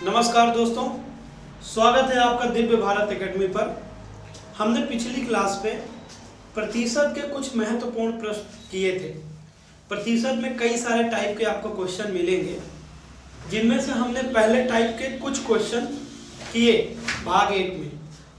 नमस्कार दोस्तों, स्वागत है आपका दिव्य भारत एकेडमी पर। हमने पिछली क्लास में प्रतिशत के कुछ महत्वपूर्ण प्रश्न किए थे। प्रतिशत में कई सारे टाइप के आपको क्वेश्चन मिलेंगे, जिनमें से हमने पहले टाइप के कुछ क्वेश्चन किए भाग 1 में।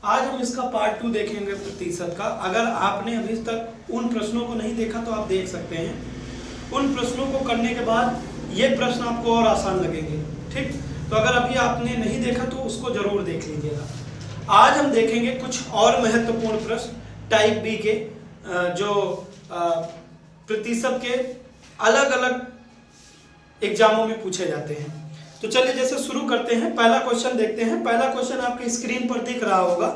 आज हम इसका पार्ट 2 देखेंगे प्रतिशत का। अगर आपने अभी तक उन प्रश्नों को नहीं देखा तो आप देख सकते हैं। उन प्रश्नों को करने के बाद ये प्रश्न आपको और आसान लगेंगे, ठीक। तो अगर अभी आपने नहीं देखा तो उसको जरूर देख लीजिएगा। आज हम देखेंगे कुछ और महत्वपूर्ण प्रश्न टाइप बी के, जो प्रतिशत के अलग अलग एग्जामों में पूछे जाते हैं। तो चलिए जैसे शुरू करते हैं, पहला क्वेश्चन देखते हैं। पहला क्वेश्चन आपके स्क्रीन पर दिख रहा होगा।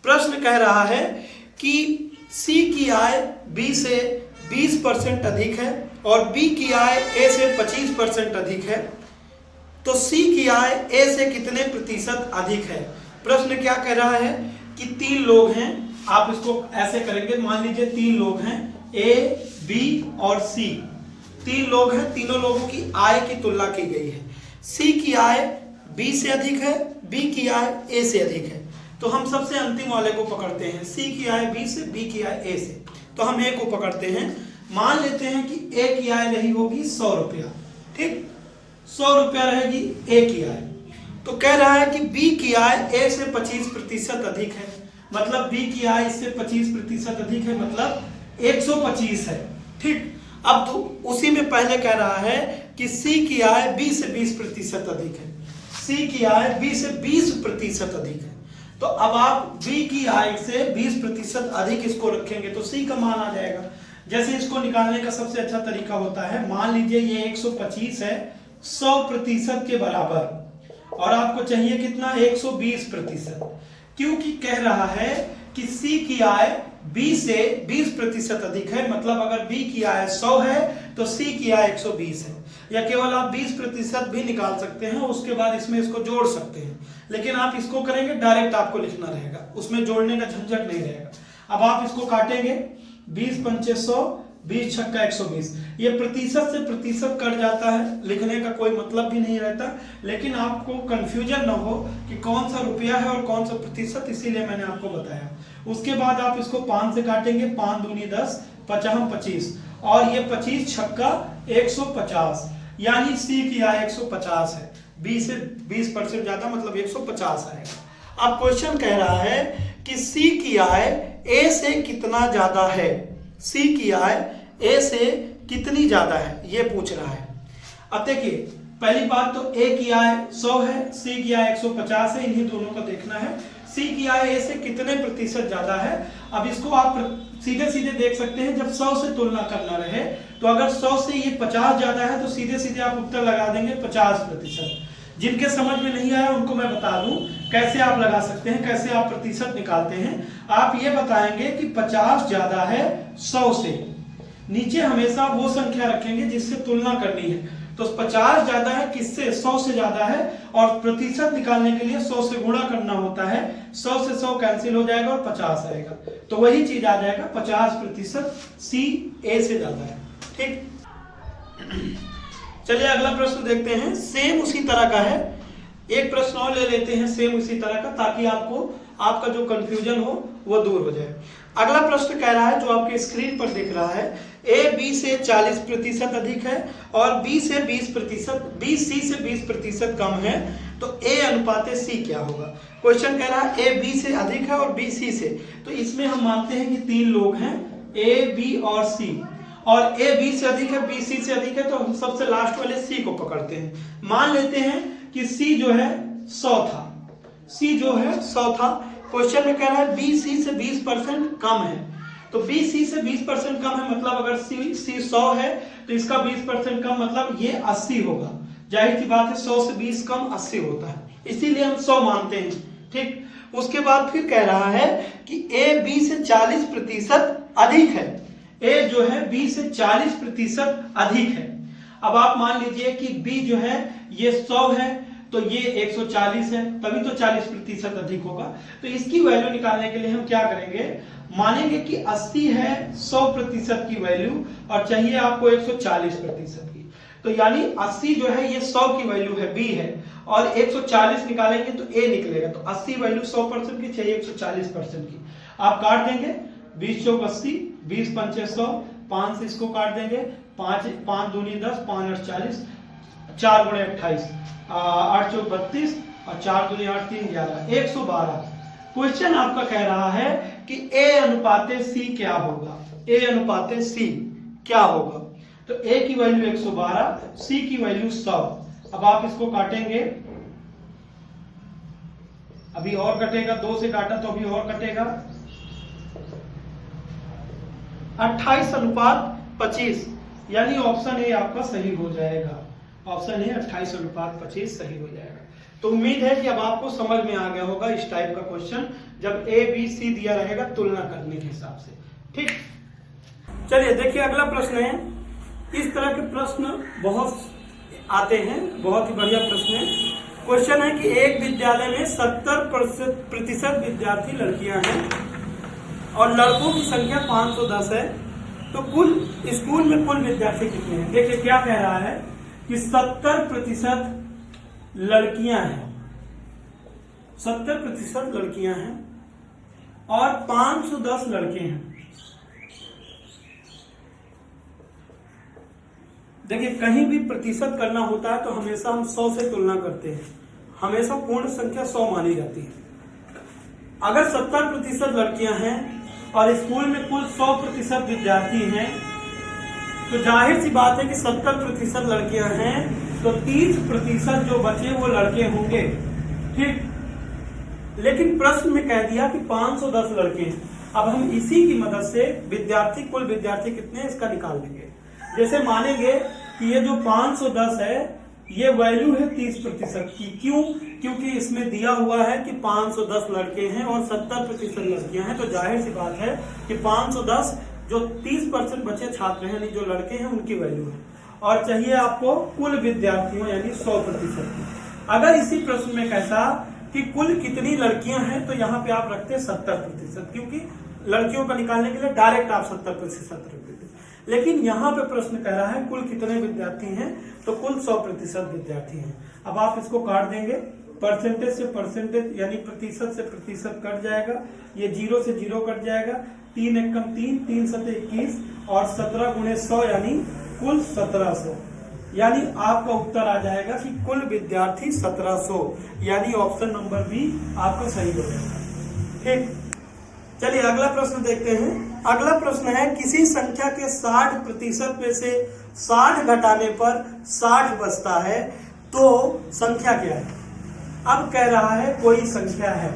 प्रश्न कह रहा है कि सी की आय बी से 20% अधिक है और बी की आय ए से 25% अधिक है, तो सी की आय ए से कितने प्रतिशत अधिक है। प्रश्न क्या कह रहा है कि 3 लोग हैं। आप इसको ऐसे करेंगे, मान लीजिए 3 लोग हैं, ए बी और सी। 3 लोग हैं, तीनों लोगों की आय की तुलना की गई है। सी की आय बी से अधिक है, बी की आय ए से अधिक है। तो हम सबसे अंतिम वाले को पकड़ते हैं, सी की आय बी से, बी की आय ए से। तो हम ए को पकड़ते हैं। मान लेते हैं कि ए की आय रही होगी 100 रुपया, ठीक। 100 रुपया रहेगी ए की आय। तो कह रहा है कि बी की आय ए से 25% अधिक है, मतलब बी की आय इससे 25% अधिक है, मतलब 125 है, ठीक। अब तो उसी में पहले कह रहा है कि सी की आय बी से 20% अधिक है। सी की आय बी से 20% अधिक है। तो अब आप बी की आय से 20% अधिक इसको रखेंगे तो सी का मान आ जाएगा। जैसे इसको निकालने का सबसे अच्छा तरीका होता है, मान लीजिए ये 125 है 100% के बराबर, और आपको चाहिए कितना, 120%। क्योंकि कह रहा है कि सी की आय बी से 20% अधिक है, मतलब अगर बी की आय 100 है तो सी की आय 120 है। या केवल आप 20% भी निकाल सकते हैं, उसके बाद इसमें इसको जोड़ सकते हैं। लेकिन आप इसको करेंगे डायरेक्ट आपको लिखना रहेगा, उसमें जोड़ने का झंझट नहीं रहेगा। अब आप इसको काटेंगे, 20 पंचे 100, 20 छक्का 120। ये प्रतिशत से प्रतिशत कट जाता है, लिखने का कोई मतलब भी नहीं रहता। लेकिन आपको कंफ्यूजन ना हो कि कौन सा रुपया है और कौन सा प्रतिशत, इसीलिए मैंने आपको बताया। उसके बाद आप इसको 5 से काटेंगे, 5 दूनी 10, 50 25, और ये 25 छक्का 150, यानी सी की आय 150 है। बी से 20% ज्यादा, मतलब 150 आएगा। अब क्वेश्चन कह रहा है कि सी की आय ए से कितना ज्यादा है। सी की आय ए से कितनी ज्यादा है, ये पूछ रहा है। अब देखिए, पहली बात तो ए की आय 100 है, सी की आय 150 है, इन्हीं दोनों को देखना है। सी की आय ए से कितने प्रतिशत ज्यादा है। अब इसको आप सीधे सीधे देख सकते हैं, जब 100 से तुलना करना रहे तो अगर 100 से ये 50 ज्यादा है तो सीधे सीधे आप उत्तर लगा देंगे 50%। जिनके समझ में नहीं आया उनको मैं बता दूं कैसे आप लगा सकते हैं, कैसे आप प्रतिशत निकालते हैं। आप ये बताएंगे कि 50 ज्यादा है 100 से, नीचे हमेशा वो संख्या रखेंगे जिससे तुलना करनी है। तो 50 ज्यादा है किससे, 100 से ज्यादा है, और प्रतिशत निकालने के लिए 100 से गुणा करना होता है। 100 से 100 कैंसिल हो जाएगा और 50 आएगा, तो वही चीज आ जाएगा 50% सी ए से ज्यादा है, ठीक। चलिए अगला प्रश्न देखते हैं, सेम उसी तरह का है। एक प्रश्न और ले लेते हैं सेम उसी तरह का, ताकि आपका जो कंफ्यूजन हो वो दूर हो जाए। अगला प्रश्न कह रहा है, जो आपके स्क्रीन पर दिख रहा है, ए बी से 40% अधिक है और बी से 20%, बी सी से 20% कम है, तो ए अनुपात सी क्या होगा। क्वेश्चन कह रहा है ए बी से अधिक है और बी सी से। तो इसमें हम मानते हैं कि 3 लोग हैं, ए बी और सी, और ए बी से अधिक है, बी सी से अधिक है, तो हम सबसे लास्ट वाले सी को पकड़ते हैं। मान लेते हैं कि सी जो है 100 था, सी जो है 100 था। क्वेश्चन में कह रहा है बी सी से 20% कम है, तो बी सी से 20% कम है, मतलब अगर सी 100 है तो इसका 20% कम, मतलब ये 80 होगा। जाहिर सी बात है 100 से 20 कम 80 होता है, इसीलिए हम 100 मानते हैं, ठीक। उसके बाद फिर कह रहा है कि ए बी से 40% अधिक है। ए जो है बी से 40% अधिक है। अब आप मान लीजिए कि बी जो है ये 100 है, तो ये 140 है, तभी तो 40% अधिक होगा। तो इसकी वैल्यू निकालने के लिए हम क्या करेंगे, मानेंगे कि 80 है 100% की वैल्यू, और चाहिए आपको 140% की। तो यानी 80 जो है ये 100 की वैल्यू है, बी है, और 140 निकालेंगे तो a निकलेगा। तो 80 वैल्यू 100% की चाहिए 140% की। आप काट देंगे 20 चौक 80, 20 पंचे 100, 5 से इसको काट देंगे, 5 दूनी 10, 5 8 40, 4 गुणे 28, 8 चौक 32 और 4 दूनी 8 3 11, 112। क्वेश्चन आपका कह रहा है कि a अनुपाते c क्या होगा, a अनुपाते c क्या होगा। तो a की वैल्यू 112, c की वैल्यू 100। अब आप इसको काटेंगे, अभी और कटेगा, 2 से काटा तो अभी और कटेगा, 28 अनुपात 25, यानी ऑप्शन ए आपका सही हो जाएगा। ऑप्शन ए 28 अनुपात 25 सही हो जाएगा। तो उम्मीद है कि अब आपको समझ में आ गया होगा इस टाइप का क्वेश्चन, जब ए बी सी दिया रहेगा तुलना करने के हिसाब से। ठीक, चलिए देखिए अगला प्रश्न है। इस तरह के प्रश्न बहुत आते हैं, बहुत ही बढ़िया प्रश्न है। क्वेश्चन है कि एक विद्यालय में 70% विद्यार्थी लड़कियां हैं और लड़कों की संख्या 510 है, तो कुल स्कूल में कुल विद्यार्थी कितने हैं। देखिए क्या कह रहा है कि 70% लड़कियां हैं, 70% लड़कियां हैं और 510 लड़के हैं। देखिए कहीं भी प्रतिशत करना होता है तो हमेशा हम 100 से तुलना करते हैं, हमेशा पूर्ण संख्या 100 मानी जाती है। अगर 70% लड़कियां हैं और स्कूल में कुल 100% विद्यार्थी हैं, तो जाहिर सी बात है कि 70% लड़कियां हैं तो 30% जो बचे वो लड़के होंगे। ठीक, लेकिन प्रश्न में कह दिया कि 510 लड़के हैं। अब हम इसी की मदद से विद्यार्थी, कुल विद्यार्थी कितने हैं इसका निकाल लेंगे। जैसे मानेंगे कि ये जो 510 है ये वैल्यू है 30% की। क्यों? क्योंकि इसमें दिया हुआ है कि 510 लड़के हैं और 70% लड़कियां हैं, तो जाहिर सी बात है कि 510 जो 30% बचे छात्र हैं यानी जो लड़के हैं उनकी वैल्यू है। और चाहिए आपको कुल विद्यार्थियों यानी 100% की। अगर इसी प्रश्न में कहता कि कुल कितनी लड़कियां हैं तो यहाँ पे आप रखते 70%, क्योंकि लड़कियों का निकालने के लिए डायरेक्ट आप 70% रखते। लेकिन यहाँ पे प्रश्न कह रहा है कुल कितने विद्यार्थी हैं, तो कुल 100% विद्यार्थी हैं। अब आप इसको काट देंगे, परसेंटेज से परसेंटेज यानी प्रतिशत से प्रतिशत कट जाएगा, ये 0 से 0 कट जाएगा, 3 एकम 3, 3 सते 21 और 17 गुणे 100 यानी कुल 1700, यानी आपका उत्तर आ जाएगा कि कुल विद्यार्थी 1700, यानी ऑप्शन नंबर बी आपका सही हो जाएगा। ठीक, चलिए अगला प्रश्न देखते हैं। अगला प्रश्न है किसी संख्या के 60% में से 60 घटाने पर 60 बचता है तो संख्या क्या है। अब कह रहा है कोई संख्या है,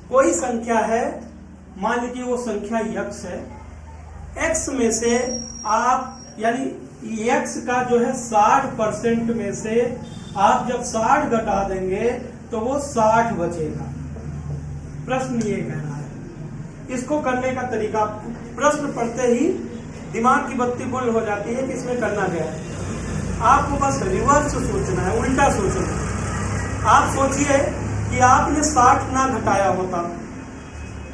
कोई संख्या है, मान लीजिए वो संख्या x है। x में से आप यानी x का जो है 60% में से आप जब 60 घटा देंगे तो वो 60 बचेगा। प्रश्न ये कह रहा है। इसको करने का तरीका, प्रश्न पढ़ते ही दिमाग की बत्ती गुल हो जाती है कि इसमें करना क्या है। आपको बस रिवर्स सोचना है, उल्टा सोचना है। आप सोचिए कि आपने 60 ना घटाया होता,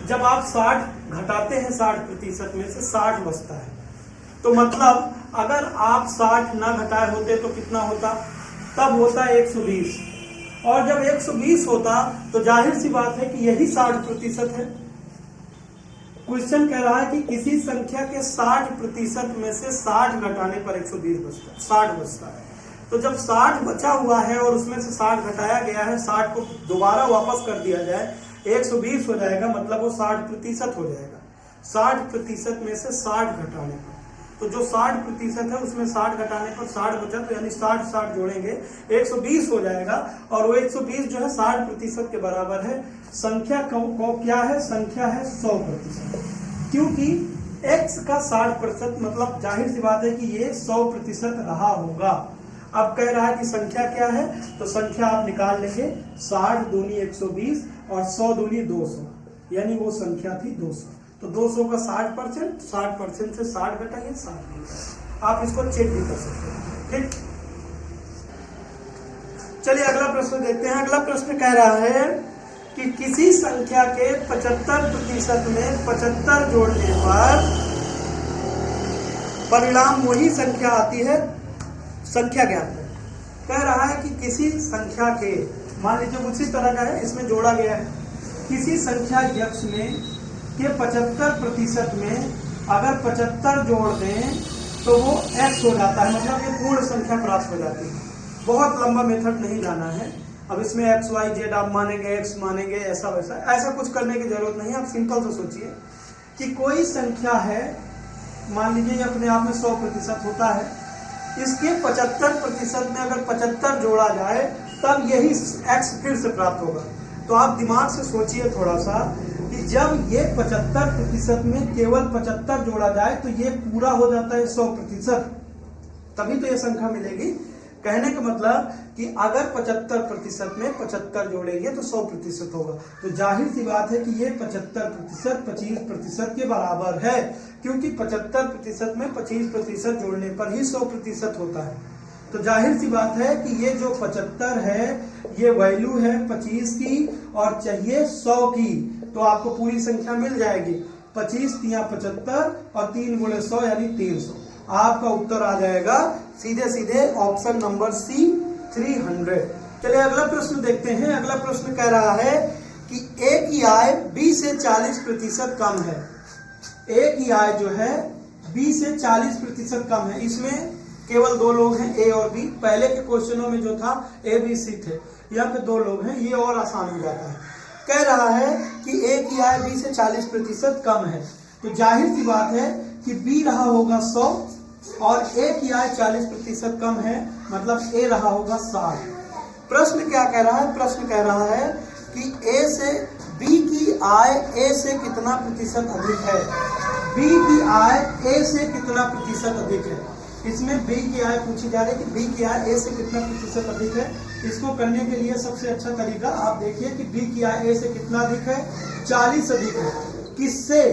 जब आप 60 घटाते हैं 60% में से 60 बचता है, तो मतलब अगर आप 60 ना घटाए होते तो कितना होता, तब होता 120, और जब 120 होता तो जाहिर सी बात है कि यही 60% है। क्वेश्चन कह रहा है कि किसी संख्या के 60% में से 60 घटाने पर 120 बचता है, 60 बचता है। तो जब 60 बचा हुआ है और उसमें से 60 घटाया गया है, 60 को दोबारा वापस कर दिया जाए 120 हो जाएगा, मतलब वो 60% हो जाएगा। 60% में से 60 घटाने पर, तो जो 60% है उसमें 60 घटाने पर 60 बचा, तो यानी 60 जोड़ेंगे 120 हो जाएगा, और वो 120 जो है 60% के बराबर है। संख्या को क्या है, संख्या है 100%, क्योंकि x का 60% मतलब जाहिर सी बात है कि ये 100% रहा होगा। अब कह रहा है कि संख्या क्या है, तो संख्या आप निकाल लेंगे, 60 दूनी 120 और 100 दूनी 200, यानी वो संख्या थी 200। तो 200 का 60%, 60% से 60 घटाइए 60। आप इसको चेक भी कर सकते हैं। ठीक, चलिए अगला प्रश्न देखते हैं। अगला प्रश्न कह रहा है कि किसी संख्या के 75% में 75 जोड़ने पर परिणाम वही संख्या आती है, संख्या ज्ञात है। कह रहा है कि किसी संख्या के, मान लीजिए उसी तरह का है, इसमें जोड़ा गया है, किसी संख्या यक्ष में के 75% में अगर 75 जोड़ दें तो वो x हो जाता है, मतलब ये पूर्ण संख्या प्राप्त हो जाती है। बहुत लंबा मेथड नहीं जाना है, अब इसमें x y z आप मानेंगे, x मानेंगे, ऐसा वैसा, ऐसा कुछ करने की जरूरत नहीं है। आप सिंपल से सोचिए कि कोई संख्या है, मान लीजिए ये अपने आप में 100% होता है, इसके 75% में अगर 75 जोड़ा जाए तब यही x फिर से प्राप्त होगा। तो आप दिमाग से सोचिए थोड़ा सा कि जब ये 75% में केवल 75 जोड़ा जाए तो ये पूरा हो जाता है 100%, तभी तो ये संख्या मिलेगी। कहने का मतलब कि अगर 75% में 75 जोड़ेंगे तो 100% होगा। तो जाहिर सी बात है कि ये 75% 25% के बराबर है, क्योंकि 75% में 25% जोड़ने पर ही 100% होता है। तो जाहिर सी बात है कि ये जो 75 है ये वैल्यू है 25 की और चाहिए 100 की, तो आपको पूरी संख्या मिल जाएगी। 25 तिया 75 और 3 गुणे 100 यानी 300। आपका उत्तर आ जाएगा सीधे सीधे ऑप्शन नंबर सी 300। चलिए अगला प्रश्न देखते हैं। अगला प्रश्न कह रहा है कि ए की आय बी से 40% कम है। ए की आय जो है बी से 40% कम है। इसमें केवल 2 लोग हैं, ए और बी। पहले के क्वेश्चनों में जो था ए बी सी थे, यहाँ पे 2 लोग हैं, ये और आसान हो जाता है। कह रहा है कि ए की आय बी से 40% कम है, तो जाहिर सी बात है कि बी रहा होगा 100 और ए की आय 40% कम है, मतलब ए रहा होगा 60। प्रश्न क्या कह रहा है? प्रश्न कह रहा है कि ए से बी की आय ए से कितना प्रतिशत अधिक है। बी की आय ए से कितना प्रतिशत अधिक है। इसमें बी की आय पूछी जा रही है कि बी की आय ए से कितना प्रतिशत अधिक है। इसको करने के लिए सबसे अच्छा तरीका आप देखिए कि बी की आय ए से कितना अधिक है, 40 अधिक है। किससे?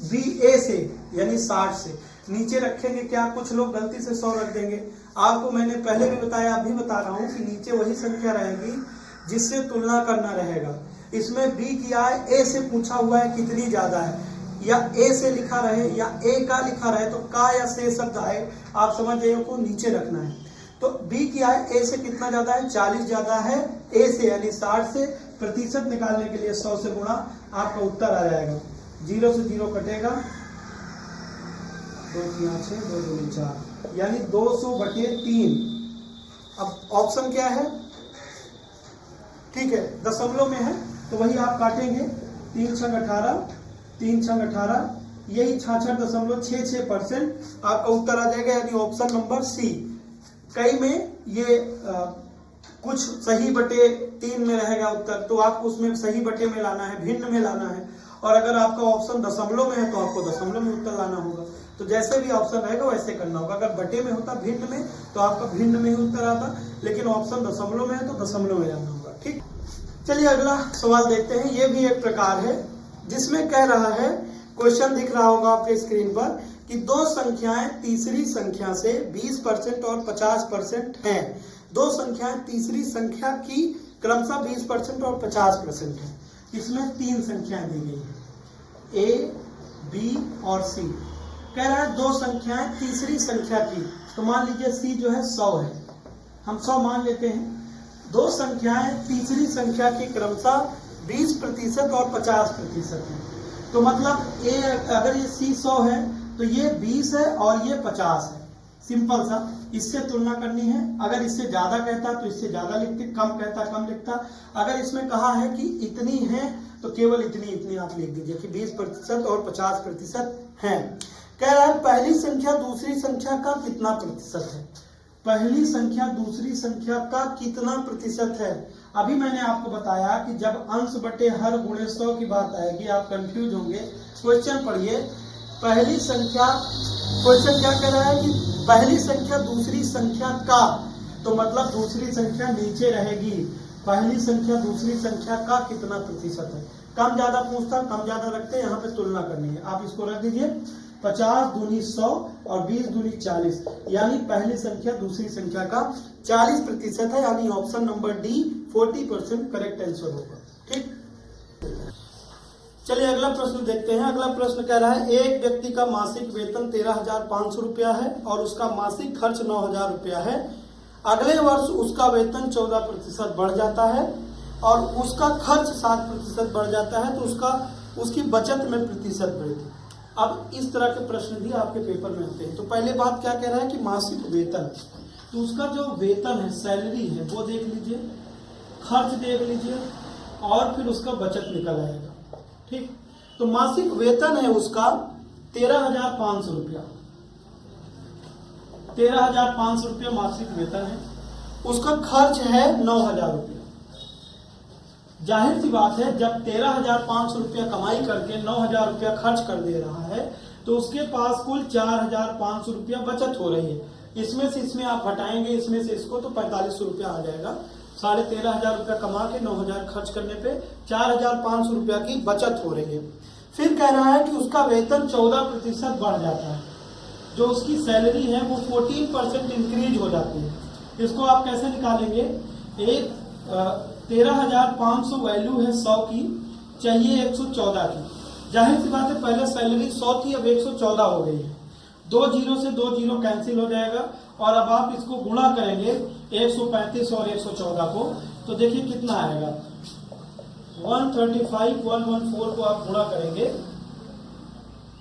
बी ए से, यानी 60 से। नीचे रखेंगे क्या? कुछ लोग गलती से 100 रख देंगे। आपको मैंने पहले भी बताया, अभी बता रहा हूँ कि नीचे वही संख्या रहेगी जिससे तुलना करना रहेगा। इसमें बी की आय ए से पूछा हुआ है कितनी ज्यादा है, या ए से लिखा रहे या ए का लिखा रहे तो का या से शब्द आए, आप समझ जाइए को नीचे रखना है। तो बी की आय ए से कितना ज्यादा है? 40 ज्यादा है ए से, यानी 60 से। प्रतिशत निकालने के लिए 100 से गुणा, आपका उत्तर आ जाएगा। 0 से 0 कटेगा, 2 3 6 2 2 4, यानी 200/3। अब ऑप्शन क्या है? ठीक है, दशमलव में है तो वही आप काटेंगे। 3 छंग 18, 3 छंग 18, यही 66.66% आपका उत्तर आ जाएगा, यानी ऑप्शन नंबर सी। कई में ये कुछ सही बटे 3 में रहेगा उत्तर, तो आपको उसमें सही बटे में लाना है, भिन्न में लाना है। और अगर आपका ऑप्शन दशमलव में है तो आपको दशमलव में उत्तर लाना होगा। तो जैसे भी ऑप्शन रहेगा वैसे करना होगा। अगर बटे में होता भिन्न में तो आपका भिन्न में ही उत्तर आता, लेकिन ऑप्शन दशमलव में है तो दशमलव में जाना होगा। ठीक, चलिए अगला सवाल देखते हैं। ये भी एक प्रकार है जिसमें कह रहा है, क्वेश्चन दिख रहा होगा आपके स्क्रीन पर, कि 2 संख्याएं तीसरी संख्या से 20% और 50% हैं। 2 संख्याएं तीसरी संख्या की क्रमशः 20% और 50% है। इसमें 3 संख्याएं दी गई हैं, ए, बी और सी। कह रहा है 2 संख्याएं तीसरी संख्या की, तो मान लीजिए सी जो है 100 है, हम 100 मान लेते हैं। 2 संख्याएं तीसरी संख्या की क्रमशः 20% और 50% है। तो मतलब ए, अगर ये सी 100 है तो ये 20 है और ये 50 है। सिंपल सा, इससे तुलना करनी है। अगर इससे ज्यादा कहता तो इससे ज्यादा लिखते, कम कहता कम लिखता। अगर इसमें कहा है कि इतनी है तो केवल इतनी आप लिख दीजिए कि 20% और 50% है। कह रहा है पहली संख्या दूसरी संख्या का कितना प्रतिशत है। पहली संख्या दूसरी संख्या का कितना प्रतिशत है। अभी मैंने आपको बताया कि जब अंश बटे हर गुणे 100 की बात आएगी आप कंफ्यूज होंगे। क्वेश्चन पढ़िए, पहली संख्या, क्वेश्चन क्या कह रहा है कि पहली संख्या दूसरी संख्या का, तो मतलब दूसरी संख्या नीचे रहेगी। पहली संख्या दूसरी संख्या का कितना प्रतिशत है। कम ज्यादा पूछता, कम ज्यादा रखते, यहाँ पे तुलना करनी है। आप इसको रख दीजिए 50 दूनी 100 और 20 दूनी 40, यानी पहली संख्या दूसरी संख्या का 40% है, यानी option number D 40% correct answer होगा। ठीक, चलिए अगला प्रश्न देखते हैं। अगला प्रश्न कह रहा है एक व्यक्ति का मासिक वेतन 13,500 रुपया है और उसका मासिक खर्च 9,000 रुपया है। अगले वर्ष उसका वेतन 14% बढ़ जाता है और उसका खर्च 7% बढ़ जाता है, तो उसकी बचत में प्रतिशत वृद्धि। अब इस तरह के प्रश्न भी आपके पेपर में आते हैं। तो पहले बात क्या कह रहा है कि मासिक वेतन, तो उसका जो वेतन है, सैलरी है, वो देख लीजिए, खर्च देख लीजिए और फिर उसका बचत निकल आएगा। ठीक, तो मासिक वेतन है उसका 13,500 रुपया, 13,500 रुपया मासिक वेतन है। उसका खर्च है 9,000 रुपया। जाहिर सी बात है, जब 13,500 रुपया कमाई करके 9,000 रुपया खर्च कर दे रहा है तो उसके पास कुल 4,500 रुपया बचत हो रही है। इसमें से इसमें आप हटाएंगे, इसमें से इसको, तो 4500 रुपया आ जाएगा। 13,500 रुपया कमा के 9,000 खर्च करने पे 4,500 रुपया की बचत हो रही है। फिर कह रहा है कि उसका वेतन 14% बढ़ जाता है, जो उसकी सैलरी है वो 14% इंक्रीज हो जाती है। इसको आप कैसे निकालेंगे? एक 13,500 वैल्यू है 100 की, चाहिए 114 की। जाहिर सी बात है, पहले सैलरी 100 थी, अब 114 हो गई है। 2 जीरो से 2 जीरो कैंसिल हो जाएगा और अब आप इसको गुणा करेंगे 135 और 114 को, तो देखिए कितना आएगा। 135 114 को आप गुणा करेंगे,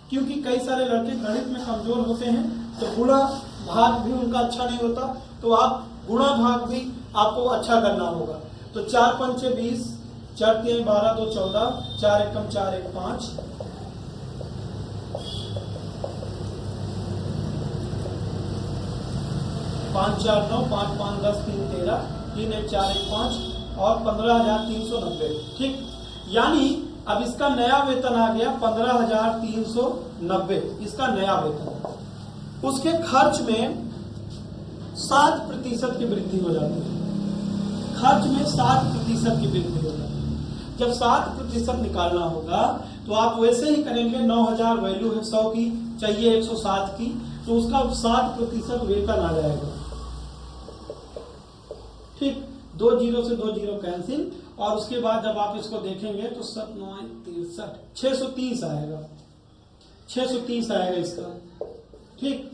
क्योंकि कई सारे लड़के गणित में कमजोर होते हैं तो गुणा भाग भी उनका अच्छा नहीं होता, तो आप गुणा भाग भी आपको अच्छा करना होगा। तो 4 पंचे 20, 4 3 12 2 14, 4 एकम 4 1 5, 5 4 9, 5 5 10, 3 13, 3 1 4 1 5 और 15,390। ठीक, यानी अब इसका नया वेतन आ गया 15,390, इसका नया वेतन। उसके खर्च में 7% की वृद्धि हो जाती है, खर्च में 7% की वृद्धि हो जाती है। जब 7% निकालना होगा तो आप वैसे ही करेंगे, 9,000 वैल्यू है 100 की, चाहिए 107 की, तो उसका 7% वेतन आ जाएगा। ठीक, 2 जीरो से 2 जीरो कैंसिल और उसके बाद जब आप इसको देखेंगे तो 7 9 63, 630 आएगा, 630 आएगा इसका। ठीक,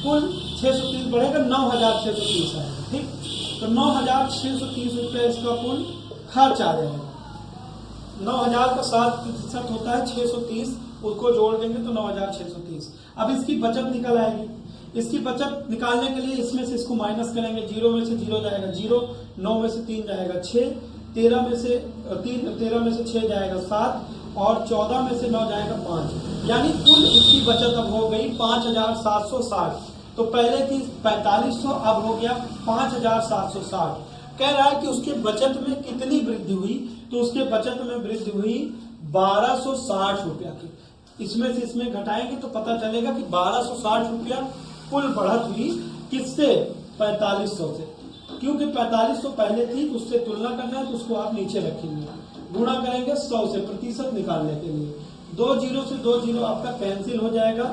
कुल 630 बढ़ेगा, 9,630 आएगा। ठीक, तो 9,630 रुपया इसका कुल खर्च आ जाएगा। 9,000 का 7% होता है 630, उसको जोड़ देंगे तो 9,630। अब इसकी बचत निकल आएगी। इसकी बचत निकालने के लिए इसमें से इसको माइनस करेंगे, 0 में से 0 जाएगा 0, 9 में से 3 जाएगा 6, 13 में से 6 जाएगा 7 और 14 में से 9 जाएगा 5, यानी कुल इसकी बचत अब हो गई 5,760। तो पहले थी 4,500, अब हो गया 5,760। कह रहा है कि उसके बचत में कितनी वृद्धि हुई, तो उसके बचत में वृद्धि हुई 1,260 रुपया की। इसमें से इसमें घटाएंगे तो पता चलेगा कि 1,260 रुपया कुल बढ़त हुई। किससे? 4,500 से, क्योंकि 4,500 पहले थी, उससे तुलना करना है तो उसको आप नीचे रखेंगे, गुणा करेंगे 100 से प्रतिशत निकालने के लिए। 2 जीरो से 2 जीरो आपका कैंसिल हो जाएगा,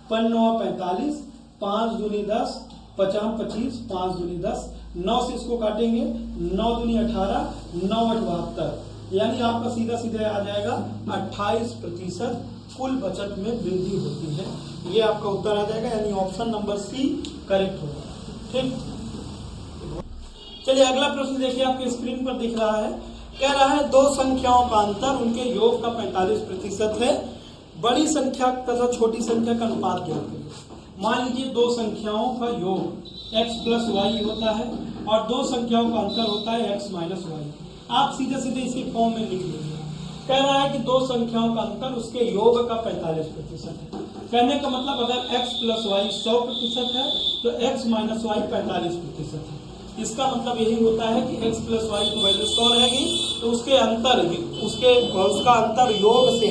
5 9 45, 5 दूनी 10, 50 25, 5 दूनी 10, 9 से इसको काटेंगे, 9 दूनी 18, 9 8 72, यानी आपका सीधा सीधा आ जाएगा 28% कुल बचत में वृद्धि होती है। ये आपका उत्तर आ जाएगा, यानी ऑप्शन नंबर सी करेक्ट होगा। ठीक, चलिए अगला प्रश्न देखिए, आपके स्क्रीन पर दिख रहा है। कह रहा है दो संख्याओं का अंतर उनके योग का 45% है। बड़ी संख्या तथा छोटी संख्या का अनुपात ज्ञात करिए। मान लीजिए दो संख्याओं का योग x प्लस वाई होता है और दो संख्याओं का अंतर होता है x माइनस वाई। आप सीधे सीधे इसी फॉर्म में लिख लीजिए। कह रहा है कि दो संख्याओं का अंतर उसके योग का 45% है। कहने का मतलब अगर x प्लस वाई 100% है तो x माइनस वाई 45% है। इसका मतलब यही होता है कि x प्लस वाई की वैल्यू 100 रहेगी तो उसके अंतर उसका अंतर योग से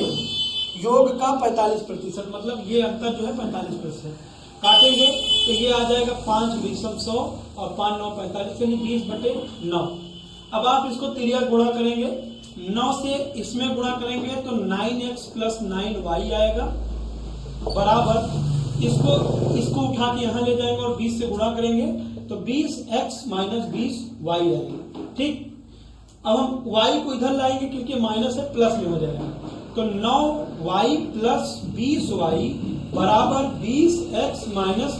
योग का 45%, मतलब ये अंतर जो है 45%। काटेंगे तो ये आ जाएगा 5 बीसम 100 और 5 9 45, यानी 20/9। अब आप इसको तिरिया गुणा करेंगे, 9 से इसमें गुणा करेंगे तो 9x प्लस 9y आएगा, बराबर इसको उठा के यहाँ ले जाएंगे और 20 से गुणा करेंगे तो 20x माइनस 20y आएगा। ठीक, अब हम y को इधर लाएंगे क्योंकि माइनस है, प्लस में हो जाएगा। तो 9y प्लस 20y बराबर 20x माइनस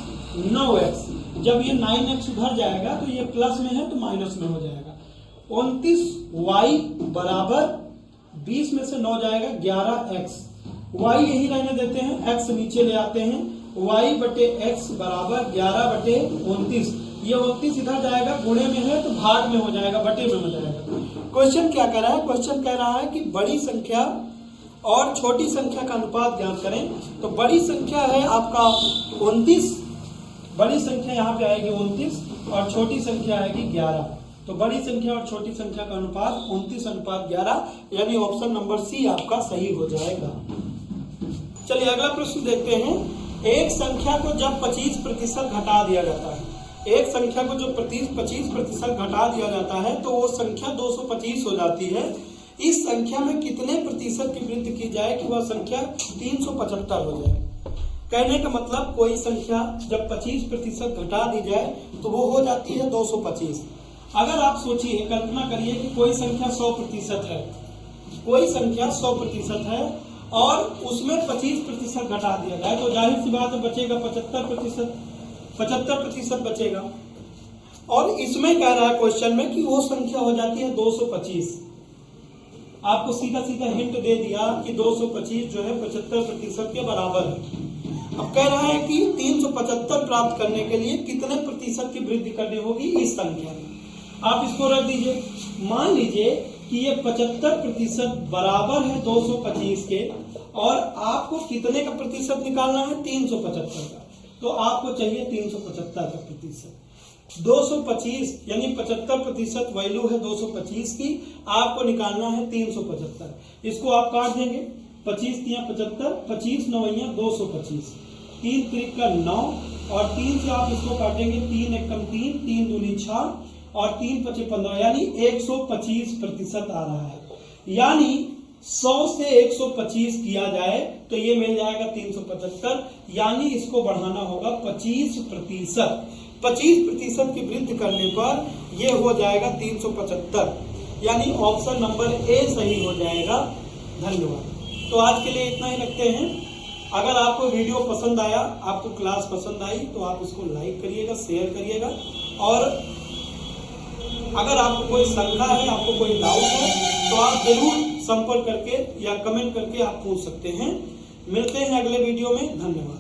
9x। जब ये 9x उधर जाएगा तो ये प्लस में है तो माइनस में हो जाएगा। 29y बराबर 20 में से 9 जाएगा 11x। y यही रहने देते हैं, x नीचे ले आते हैं। y बटे x बराबर 11 बटे 29। ये 29 इधर जाएगा, गुणे में है तो भाग में हो जाएगा, बटे में हो जाएगा। क्वेश्चन क्या कह रहा है? क्वेश्चन कह रहा है कि बड़ी संख्या और छोटी संख्या का अनुपात ज्ञात करें। तो बड़ी संख्या है आपका 29, बड़ी संख्या यहाँ पे आएगी 29 और छोटी संख्या आएगी 11। तो बड़ी संख्या और छोटी संख्या का अनुपात 29:11, यानी ऑप्शन नंबर सी आपका सही हो जाएगा। चलिए अगला प्रश्न देखते हैं। एक संख्या को जब 25% घटा दिया जाता है, एक संख्या को जो 25% घटा दिया जाता है तो वो संख्या 225 हो जाती है। इस संख्या में कितने प्रतिशत की वृद्धि की जाए कि वह संख्या 375 हो जाए? कहने का मतलब कोई संख्या जब 25% घटा दी जाए तो वो हो जाती है 225। अगर आप सोचिए, कल्पना करिए कि कोई संख्या 100% है, कोई संख्या 100% है और उसमें 25% घटा दिया जाए तो जाहिर सी बात है बचेगा 75% बचेगा। और इसमें कह रहा है क्वेश्चन में कि वो संख्या हो जाती है 225। आपको सीधा सीधा हिंट दे दिया कि 225 जो है 75% के बराबर है। अब कह रहा है कि 375 प्राप्त करने के लिए कितने प्रतिशत की वृद्धि करनी होगी इस संख्या में। आप इसको रख दीजिए, मान लीजिए कि ये 75% बराबर है 225 के और आपको कितने का प्रतिशत निकालना है? 375 का। तो आपको चाहिए 375 का प्रतिशत। 225 यानी 75% वैल्यू है 225 की, आपको निकालना है 375। इसको आप काट देंगे, 25 तिया 75, 25 9 225, 3 त्रिक का 9 और 3 से आप इसको काटेंगे, 3 एकम 3, 3 दूनी 6 और 3 पचे 15, यानी 125% आ रहा है। यानी 100 से 125 किया जाए तो ये मिल जाएगा 375, यानी इसको बढ़ाना होगा 25%। 25% की वृद्धि करने पर ये हो जाएगा 375, यानी ऑप्शन नंबर ए सही हो जाएगा। धन्यवाद। तो आज के लिए इतना ही रखते हैं। अगर आपको वीडियो पसंद आया, आपको क्लास पसंद आई तो आप इसको लाइक करिएगा, शेयर करिएगा और अगर आपको कोई शंका है, आपको कोई डाउट है तो आप जरूर संपर्क करके या कमेंट करके आप पूछ सकते हैं। मिलते हैं अगले वीडियो में। धन्यवाद।